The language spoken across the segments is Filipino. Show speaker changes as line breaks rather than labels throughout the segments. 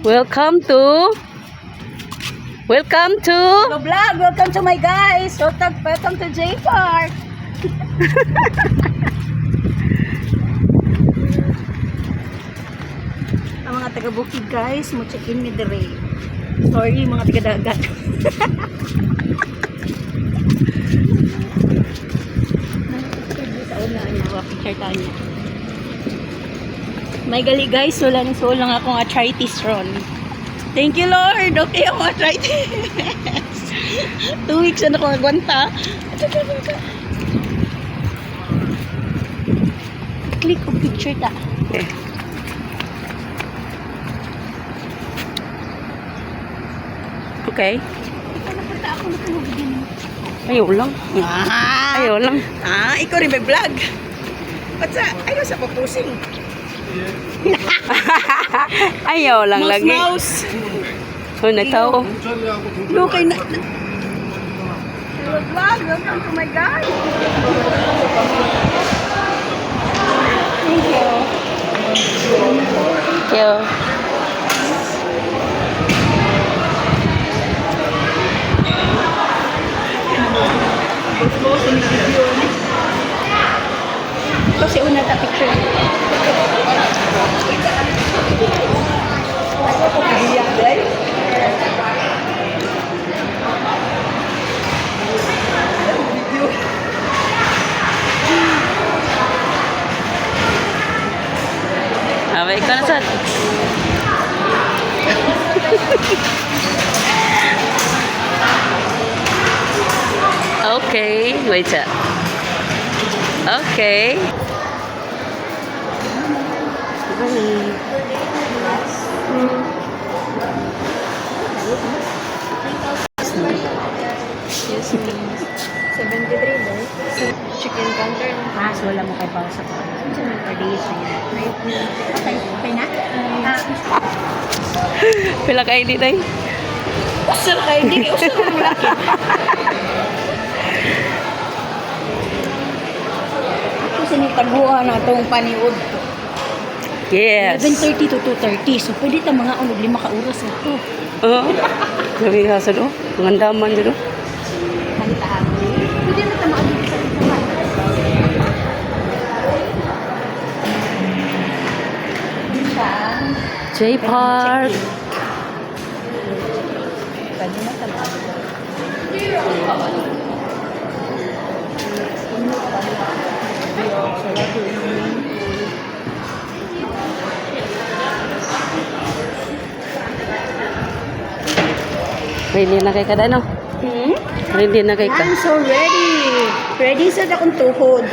Welcome to
Hello vlog, welcome to my guys. Welcome to J Park. Ang mga taga Bukid guys, mo check in mi dire. Sorry mga taga dagat. Sa una niya, picture tayo niya. May gali guys, wala ni so lang akong arthritis ron. Thank you Lord. Okay ang arthritis. 2 weeks na ako nagwanta. Click ko picture ta.
Okay. Okay.
Napunta ako na tulog din.
Ayaw lang. Ayaw lang.
Ikaw rin may vlog. Patsa, ayaw sa papusing.
Ayaw lang lagi.
Mouse.
Oh, nataw.
Look, ay na. Hello vlog, welcome to my guys. Thank you.
Thank you.
Kasi una ta picture. Ako po kahiyak guys.
Abay ko na sa. Okay, wait a. Okay.
Excuse me. 73 ba? Chicken counter. So wala mo kay pausa ko. Per days na yan. Okay na?
Pila ka ID day?
Usap kayo din. Usap mo lang laki. Ako sinitaguhan na itong paniod.
Yes.
11:30 to 2:30. So pwede ta mga 5 ka oras na ito.
Oo. Sabi ka sa do. Mangandaman dito.
Kantaan. Pwede na ta maabot sa ito.
J Park.
Pwede na ta maabot.
Ready na kay kada no? Ready na kay ka.
I'm so ready. Ready sa akong tuhod.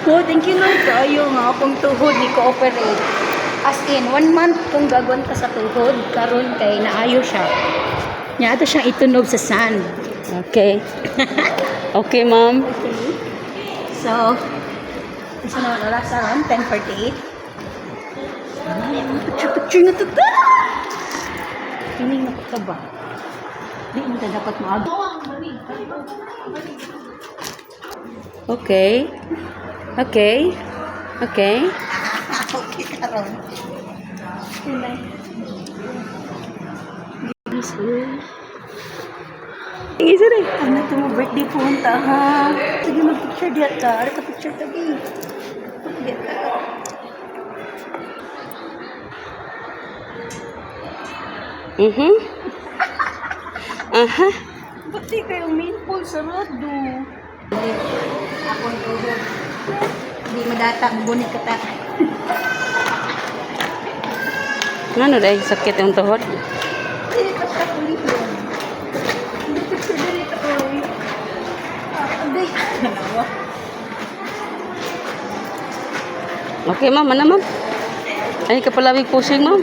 Oh, thank you Lord. Kayo nga akong tuhod ni cooperate. As in, 1 month kung gagawin ka sa tuhod, karon kay naayo siya. Nya ato siyang itunog sa sand.
Okay. Okay, ma'am.
Okay. So, isa na wala sa around 10:48. Picture na to. Kining na ba? Di mo na dapat maabot.
Okay. Okay. Okay.
Okay, karon.
Isa rin.
Ano ito mo birthday punta ha? Sige mag-picture diyan ka. Ano ka picture tabi? Diyan ka.
Aha.
Ba't di kayong main pool sa rado? Ako ang tuhod. Hindi madata, bunit ka ta.
Ano dahil sakit yung tuhod?
Hindi ka sa kulit yun. Hindi picture din ito ko. Agay. Nalawa.
Okay, ma'am. Ano, ma'am? Ay, kapalawig pusing, ma'am.